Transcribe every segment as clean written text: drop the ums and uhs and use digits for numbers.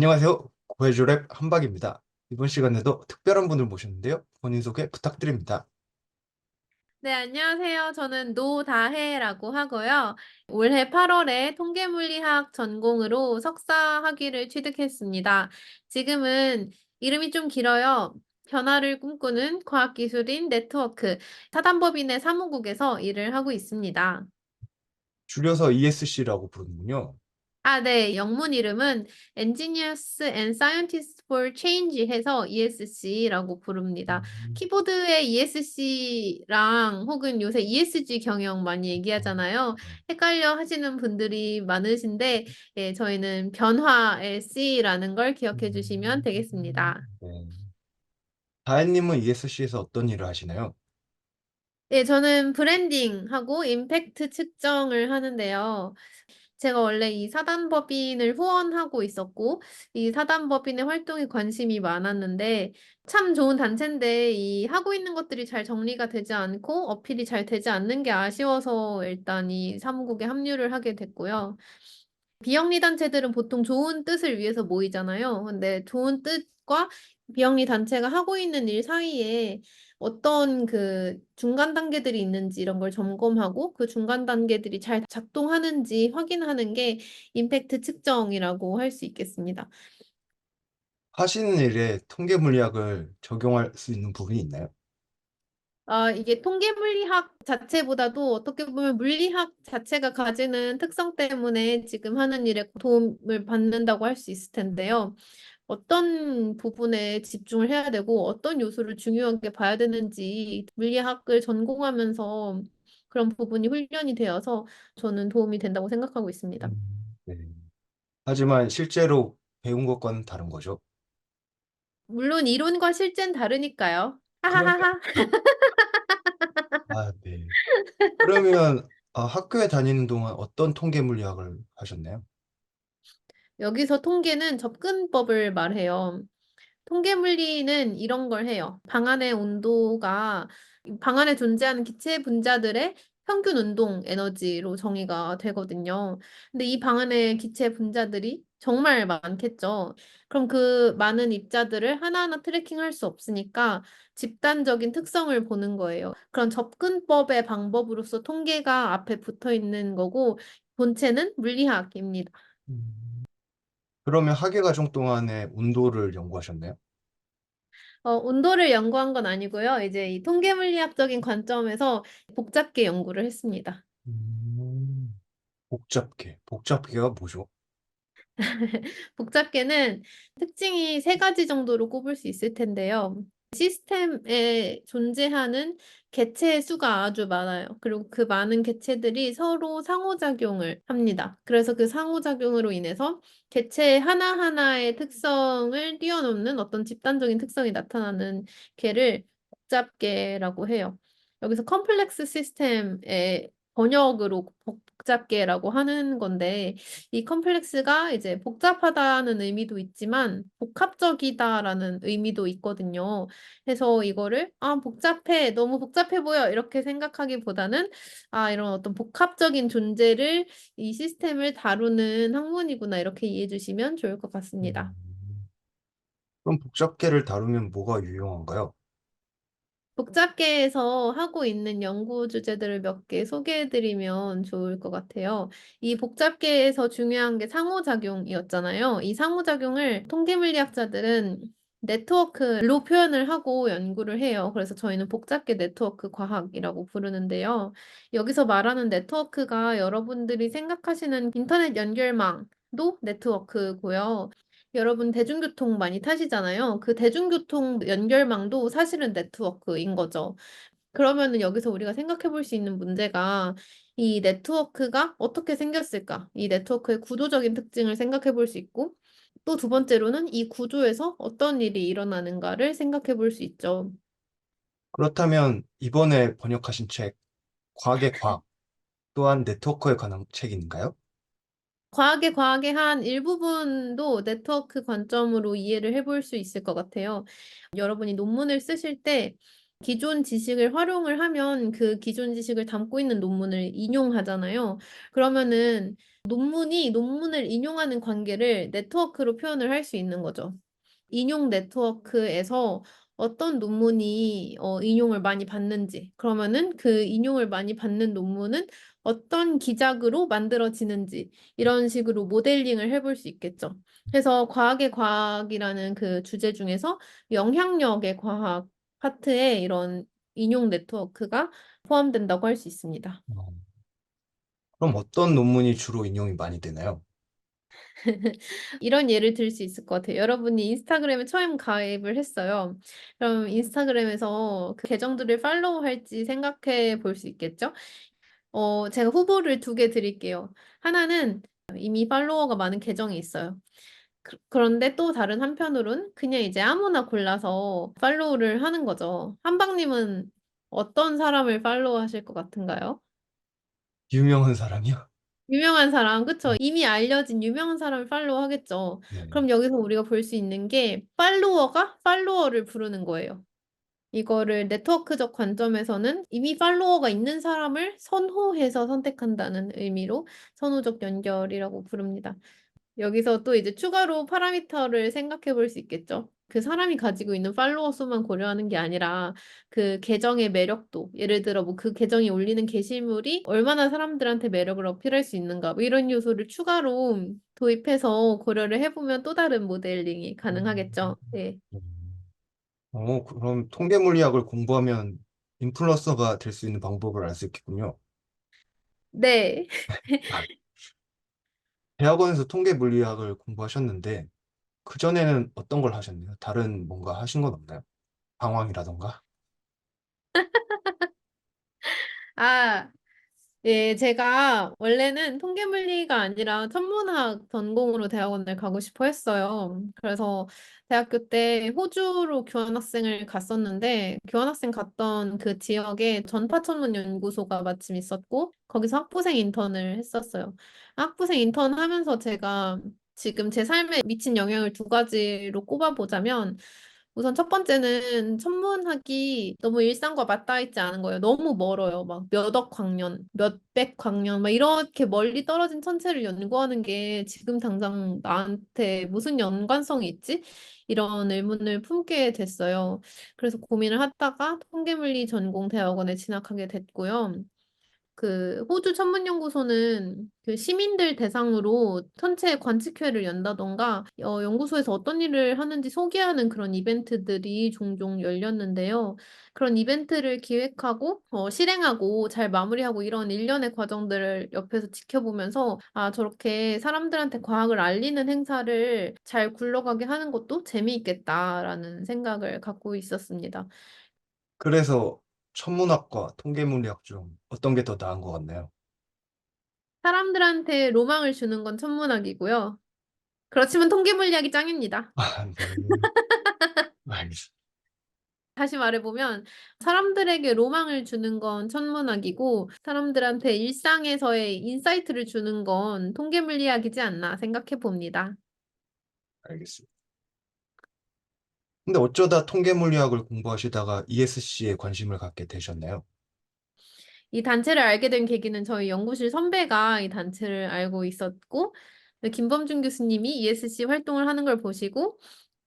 안녕하세요. 고해조랩 한박입니다. 이번 시간에도 특별한 분을 모셨는데요. 본인 소개 부탁드립니다. 네, 안녕하세요. 저는 노다혜라고 하고요. 올해 8월에 통계물리학 전공으로 석사 학위를 취득했습니다. 지금은 이름이 좀 길어요. 변화를 꿈꾸는 과학기술인 네트워크 사단법인의 사무국에서 일을 하고 있습니다. 줄여서 ESC라고 부르는군요. 아, 네. 영문 이름은 Engineers and Scientists for Change 해서 ESC라고 부릅니다. 음, 키보드에 ESC랑 혹은 요새 ESG 경영 많이 얘기하잖아요. 헷갈려 하시는 분들이 많으신데, 예, 저희는 변화의 C라는 걸 기억해 주시면 되겠습니다. 네. 다혜님은 ESC에서 어떤 일을 하시나요? 네, 저는 브랜딩하고 임팩트 측정을 하는데요. 제가 원래 이 사단법인을 후원하고 있었고, 이 사단법인의 활동에 관심이 많았는데, 참 좋은 단체인데, 이 하고 있는 것들이 잘 정리가 되지 않고, 어필이 잘 되지 않는 게 아쉬워서 일단 이 사무국에 합류를 하게 됐고요. 비영리 단체들은 보통 좋은 뜻을 위해서 모이잖아요. 근데 좋은 뜻과 비영리 단체가 하고 있는 일 사이에 어떤 그 중간 단계들이 있는지 이런 걸 점검하고 그 중간 단계들이 잘 작동하는지 확인하는 게 임팩트 측정이라고 할 수 있겠습니다. 하시는 일에 통계 물리학을 적용할 수 있는 부분이 있나요? 아, 이게 통계 물리학 자체보다도 어떻게 보면 물리학 자체가 가지는 특성 때문에 지금 하는 일에 도움을 받는다고 할 수 있을 텐데요. 어떤 부분에 집중을 해야 되고 어떤 요소를 중요하게 봐야 되는지 물리학을 전공하면서 그런 부분이 훈련이 되어서 저는 도움이 된다고 생각하고 있습니다. 네. 하지만 실제로 배운 것과는 다른 거죠. 물론 이론과 실践 다르니까요. 그러면, 하하하하. 네. 그러면 학교에 다니는 동안 어떤 통계 물리학을 하셨나요? 여기서 통계는 접근법을 말해요. 통계 물리는 이런 걸 해요. 방 안의 온도가 방 안에 존재하는 기체 분자들의 평균 운동 에너지로 정의가 되거든요. 근데 이 방 안의 기체 분자들이 정말 많겠죠. 그럼 그 많은 입자들을 하나하나 트래킹할 수 없으니까 집단적인 특성을 보는 거예요. 그런 접근법의 방법으로서 통계가 앞에 붙어 있는 거고 본체는 물리학입니다. 음. 그러면 학예 과정 동안에 온도를 연구하셨나요? 온도를 연구한 건 아니고요. 이제 이 통계물리학적인 관점에서 복잡계 연구를 했습니다. 음, 복잡계. 복잡계가 뭐죠? 복잡계는 특징이 세 가지 정도로 꼽을 수 있을 텐데요. 시스템에 존재하는 개체의 수가 아주 많아요. 그리고 그 많은 개체들이 서로 상호작용을 합니다. 그래서 그 상호작용으로 인해서 개체 하나하나의 특성을 뛰어넘는 어떤 집단적인 특성이 나타나는 개를 복잡계라고 해요. 여기서 컴플렉스 시스템의 번역으로 복잡계라고 하는 건데 이 컴플렉스가 이제 복잡하다는 의미도 있지만 복합적이다라는 의미도 있거든요. 그래서 이거를 복잡해, 너무 복잡해 보여 이렇게 생각하기보다는 이런 어떤 복합적인 존재를 이 시스템을 다루는 학문이구나 이렇게 이해해 주시면 좋을 것 같습니다. 음, 그럼 복잡계를 다루면 뭐가 유용한가요? 복잡계에서 하고 있는 연구 주제들을 몇 개 소개해드리면 좋을 것 같아요. 이 복잡계에서 중요한 게 상호작용이었잖아요. 이 상호작용을 통계물리학자들은 네트워크로 표현을 하고 연구를 해요. 그래서 저희는 복잡계 네트워크 과학이라고 부르는데요. 여기서 말하는 네트워크가 여러분들이 생각하시는 인터넷 연결망도 네트워크고요. 여러분 대중교통 많이 타시잖아요. 그 대중교통 연결망도 사실은 네트워크인 거죠. 그러면은 여기서 우리가 생각해 볼 수 있는 문제가 이 네트워크가 어떻게 생겼을까? 이 네트워크의 구조적인 특징을 생각해 볼 수 있고 또 두 번째로는 이 구조에서 어떤 일이 일어나는가를 생각해 볼 수 있죠. 그렇다면 이번에 번역하신 책, 과학의 과학 또한 네트워크에 관한 책인가요? 과학의 한 일부분도 네트워크 관점으로 이해를 해볼 수 있을 것 같아요. 여러분이 논문을 쓰실 때 기존 지식을 활용을 하면 그 기존 지식을 담고 있는 논문을 인용하잖아요. 그러면은 논문을 인용하는 관계를 네트워크로 표현을 할 수 있는 거죠. 인용 네트워크에서 어떤 논문이 인용을 많이 받는지, 그러면은 그 인용을 많이 받는 논문은 어떤 기작으로 만들어지는지, 이런 식으로 모델링을 해볼 수 있겠죠. 그래서 과학의 과학이라는 그 주제 중에서 영향력의 과학 파트에 이런 인용 네트워크가 포함된다고 할 수 있습니다. 어, 그럼 어떤 논문이 주로 인용이 많이 되나요? 이런 예를 들 수 있을 것 같아요. 여러분이 인스타그램에 처음 가입을 했어요. 그럼 인스타그램에서 그 계정들을 팔로우할지 생각해 볼 수 있겠죠? 제가 후보를 두 개 드릴게요. 하나는 이미 팔로워가 많은 계정이 있어요. 그런데 또 다른 한편으론 그냥 이제 아무나 골라서 팔로우를 하는 거죠. 한방님은 어떤 사람을 팔로우 하실 것 같은가요? 유명한 사람이요? 유명한 사람, 그쵸? 음, 이미 알려진 유명한 사람을 팔로우 하겠죠. 네. 그럼 여기서 우리가 볼 수 있는 게 팔로워가 팔로워를 부르는 거예요. 이거를 네트워크적 관점에서는 이미 팔로워가 있는 사람을 선호해서 선택한다는 의미로 선호적 연결이라고 부릅니다. 여기서 또 이제 추가로 파라미터를 생각해 볼 수 있겠죠. 그 사람이 가지고 있는 팔로워 수만 고려하는 게 아니라 그 계정의 매력도, 예를 들어 뭐 그 계정이 올리는 게시물이 얼마나 사람들한테 매력을 어필할 수 있는가, 뭐 이런 요소를 추가로 도입해서 고려를 해보면 또 다른 모델링이 가능하겠죠. 네. 음. 그럼 통계 물리학을 공부하면 인플루언서가 될 수 있는 방법을 알 수 있겠군요. 네. 아, 대학원에서 통계 물리학을 공부하셨는데, 그전에는 어떤 걸 하셨나요? 다른 뭔가 하신 건 없나요? 방황이라던가? 아, 예, 제가 원래는 통계물리가 아니라 천문학 전공으로 대학원을 가고 싶어 했어요. 그래서 대학교 때 호주로 교환학생을 갔었는데, 교환학생 갔던 그 지역에 전파천문연구소가 마침 있었고, 거기서 학부생 인턴을 했었어요. 학부생 인턴 하면서 제가 지금 제 삶에 미친 영향을 두 가지로 꼽아보자면, 우선 첫 번째는 천문학이 너무 일상과 맞닿아 있지 않은 거예요. 너무 멀어요. 막 몇 억 광년, 몇백 광년, 막 이렇게 멀리 떨어진 천체를 연구하는 게 지금 당장 나한테 무슨 연관성이 있지? 이런 의문을 품게 됐어요. 그래서 고민을 하다가 통계물리 전공 대학원에 진학하게 됐고요. 그 호주 천문연구소는 그 시민들 대상으로 천체 관측회를 연다던가 연구소에서 어떤 일을 하는지 소개하는 그런 이벤트들이 종종 열렸는데요. 그런 이벤트를 기획하고 실행하고 잘 마무리하고 이런 일련의 과정들을 옆에서 지켜보면서 아, 저렇게 사람들한테 과학을 알리는 행사를 잘 굴러가게 하는 것도 재미있겠다라는 생각을 갖고 있었습니다. 그래서 천문학과 통계 물리학 중 어떤 게 더 나은 것 같나요? 사람들한테 로망을 주는 건 천문학이고요. 그렇지만 통계 물리학이 짱입니다. 아, 네. 알겠습니다. 다시 말해보면 사람들에게 로망을 주는 건 천문학이고 사람들한테 일상에서의 인사이트를 주는 건 통계 물리학이지 않나 생각해 봅니다. 알겠습니다. 근데 어쩌다 통계 물리학을 공부하시다가 ESC에 관심을 갖게 되셨나요? 이 단체를 알게 된 계기는 저희 연구실 선배가 이 단체를 알고 있었고 김범준 교수님이 ESC 활동을 하는 걸 보시고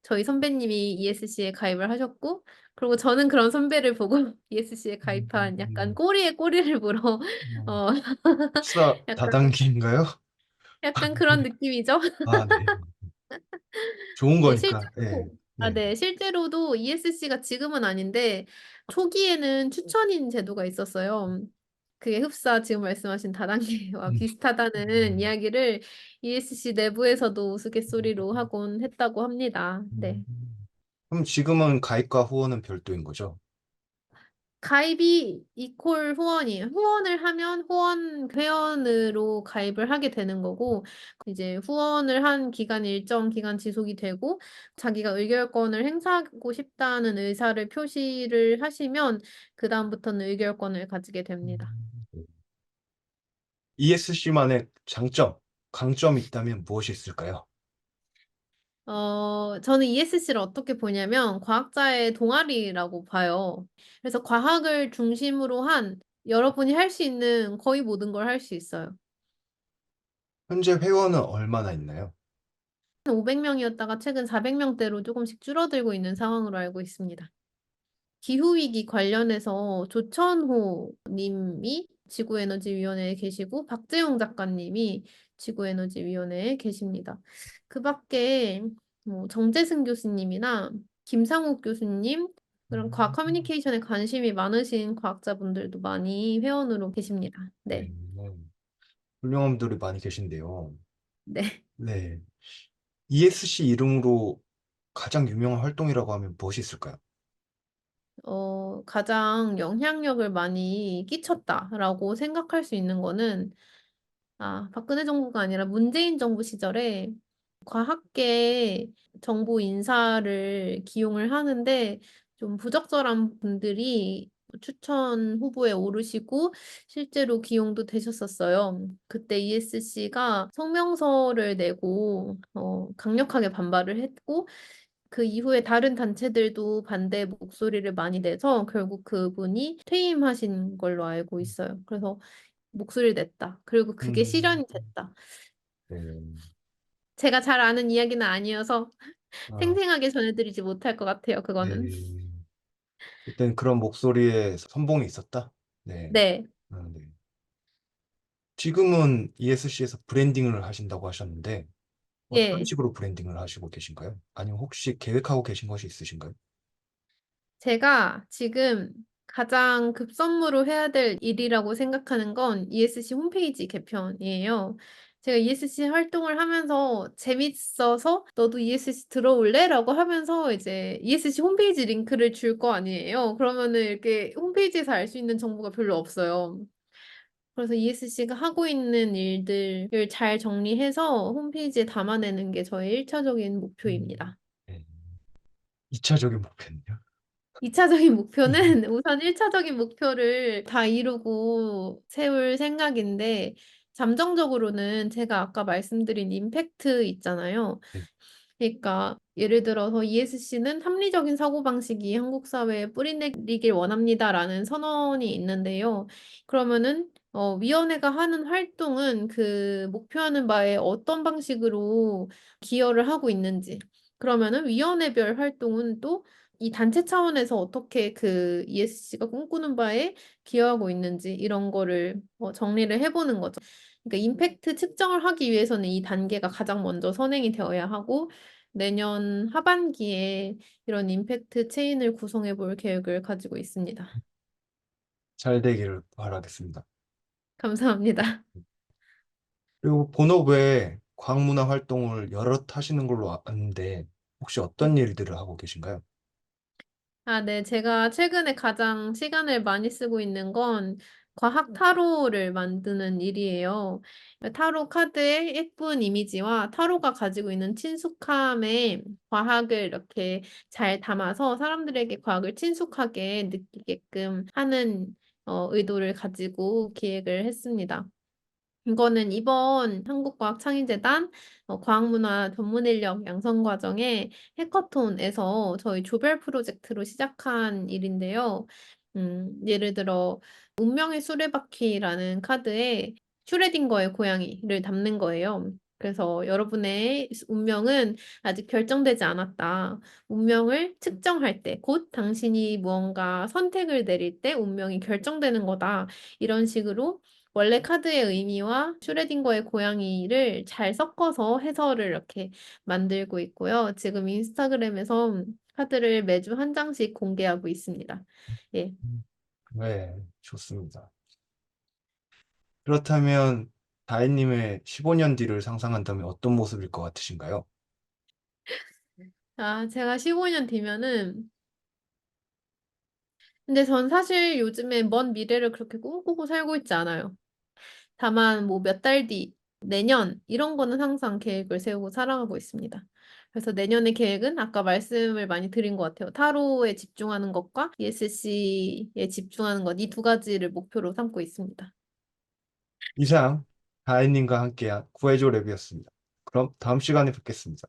저희 선배님이 ESC에 가입을 하셨고 그리고 저는 그런 선배를 보고 ESC에 가입한 약간 음, 꼬리에 꼬리를 물어 어, 어 혹사 약간 다단계인가요? 약간 그런 느낌이죠. 아, 네. 좋은 네, 거니까. 네. 실제로, 아, 네. 네, 실제로도 ESC가 지금은 아닌데, 초기에는 추천인 제도가 있었어요. 그게 흡사 지금 말씀하신 다단계와 음, 비슷하다는 음, 이야기를 ESC 내부에서도 우스갯소리로 하곤 했다고 합니다. 네. 그럼 지금은 가입과 후원은 별도인 거죠? 가입이 이퀄 후원이에요. 후원을 하면 후원 회원으로 가입을 하게 되는 거고, 이제 후원을 한 기간이 일정 기간 지속이 되고, 자기가 의결권을 행사하고 싶다는 의사를 표시를 하시면, 그다음부터는 의결권을 가지게 됩니다. ESC만의 장점, 강점이 있다면 무엇이 있을까요? 저는 ESC를 어떻게 보냐면 과학자의 동아리라고 봐요. 그래서 과학을 중심으로 한 여러분이 할 수 있는 거의 모든 걸 할 수 있어요. 현재 회원은 얼마나 있나요? 500명이었다가 최근 400명대로 조금씩 줄어들고 있는 상황으로 알고 있습니다. 기후위기 관련해서 조천호 님이 지구에너지위원회에 계시고 박재용 작가님이 지구에너지위원회에 계십니다. 그 밖에 뭐 정재승 교수님이나 김상욱 교수님 그런 과학 음. 커뮤니케이션에 관심이 많으신 과학자분들도 많이 회원으로 계십니다. 네, 네. 훌륭한 분들이 많이 계신데요. 네. 네. ESC 이름으로 가장 유명한 활동이라고 하면 무엇이 있을까요? 가장 영향력을 많이 끼쳤다라고 생각할 수 있는 거는 박근혜 정부가 아니라 문재인 정부 시절에 과학계 정부 인사를 기용을 하는데 좀 부적절한 분들이 추천 후보에 오르시고 실제로 기용도 되셨었어요. 그때 ESC가 성명서를 내고 강력하게 반발을 했고 그 이후에 다른 단체들도 반대 목소리를 많이 내서 결국 그분이 퇴임하신 걸로 알고 있어요. 그래서 목소리를 냈다. 그리고 그게 음, 실현이 됐다. 네. 제가 잘 아는 이야기는 아니어서 아, 생생하게 전해드리지 못할 것 같아요, 그거는. 네. 그땐 그런 목소리에 선봉이 있었다? 네. 네, 네. 지금은 ESC에서 브랜딩을 하신다고 하셨는데, 어떤 예. 식으로 브랜딩을 하시고 계신가요? 아니면 혹시 계획하고 계신 것이 있으신가요? 제가 지금 가장 급선무로 해야 될 일이라고 생각하는 건 ESC 홈페이지 개편이에요. 제가 ESC 활동을 하면서 재밌어서 너도 ESC 들어올래? 라고 하면서 이제 ESC 홈페이지 링크를 줄 거 아니에요. 그러면은 이렇게 홈페이지에서 알 수 있는 정보가 별로 없어요. 그래서 ESC가 하고 있는 일들을 잘 정리해서 홈페이지에 담아내는 게 저의 1차적인 음, 목표입니다. 네. 2차적인 목표는요? 2차적인 목표는 우선 1차적인 목표를 다 이루고 세울 생각인데, 잠정적으로는 제가 아까 말씀드린 임팩트 있잖아요. 네. 그러니까 예를 들어서 ESC는 합리적인 사고방식이 한국 사회에 뿌리내리길 원합니다라는 선언이 있는데요. 그러면은 위원회가 하는 활동은 그 목표하는 바에 어떤 방식으로 기여를 하고 있는지, 그러면은 위원회별 활동은 또 이 단체 차원에서 어떻게 그 ESC가 꿈꾸는 바에 기여하고 있는지 이런 거를 정리를 해보는 거죠. 그러니까 임팩트 측정을 하기 위해서는 이 단계가 가장 먼저 선행이 되어야 하고 내년 하반기에 이런 임팩트 체인을 구성해 볼 계획을 가지고 있습니다. 잘 되기를 바라겠습니다. 감사합니다. 그리고 본업 외에 과학문화 활동을 여럿 하시는 걸로 아는데, 혹시 어떤 일들을 하고 계신가요? 네. 제가 최근에 가장 시간을 많이 쓰고 있는 건 과학 타로를 만드는 일이에요. 타로 카드의 예쁜 이미지와 타로가 가지고 있는 친숙함에 과학을 이렇게 잘 담아서 사람들에게 과학을 친숙하게 느끼게끔 하는 의도를 가지고 기획을 했습니다. 이거는 이번 한국과학창의재단 과학문화 전문인력 양성 과정의 해커톤에서 저희 조별 프로젝트로 시작한 일인데요. 예를 들어 운명의 수레바퀴라는 카드에 슈레딩거의 고양이를 담는 거예요. 그래서 여러분의 운명은 아직 결정되지 않았다. 운명을 측정할 때, 곧 당신이 무언가 선택을 내릴 때 운명이 결정되는 거다. 이런 식으로 원래 카드의 의미와 슈레딩거의 고양이를 잘 섞어서 해설을 이렇게 만들고 있고요. 지금 인스타그램에서 카드를 매주 한 장씩 공개하고 있습니다. 예. 음, 네, 좋습니다. 그렇다면 다혜님의 15년 뒤를 상상한다면 어떤 모습일 것 같으신가요? 제가 15년 뒤면은, 근데 전 사실 요즘에 먼 미래를 그렇게 꿈꾸고 살고 있지 않아요. 다만 뭐 몇 달 뒤, 내년 이런 거는 항상 계획을 세우고 살아가고 있습니다. 그래서 내년의 계획은 아까 말씀을 많이 드린 것 같아요. 타로에 집중하는 것과 ESC에 집중하는 것, 이 두 가지를 목표로 삼고 있습니다. 이상 다혜님과 함께한 구해줘 랩이었습니다. 그럼 다음 시간에 뵙겠습니다.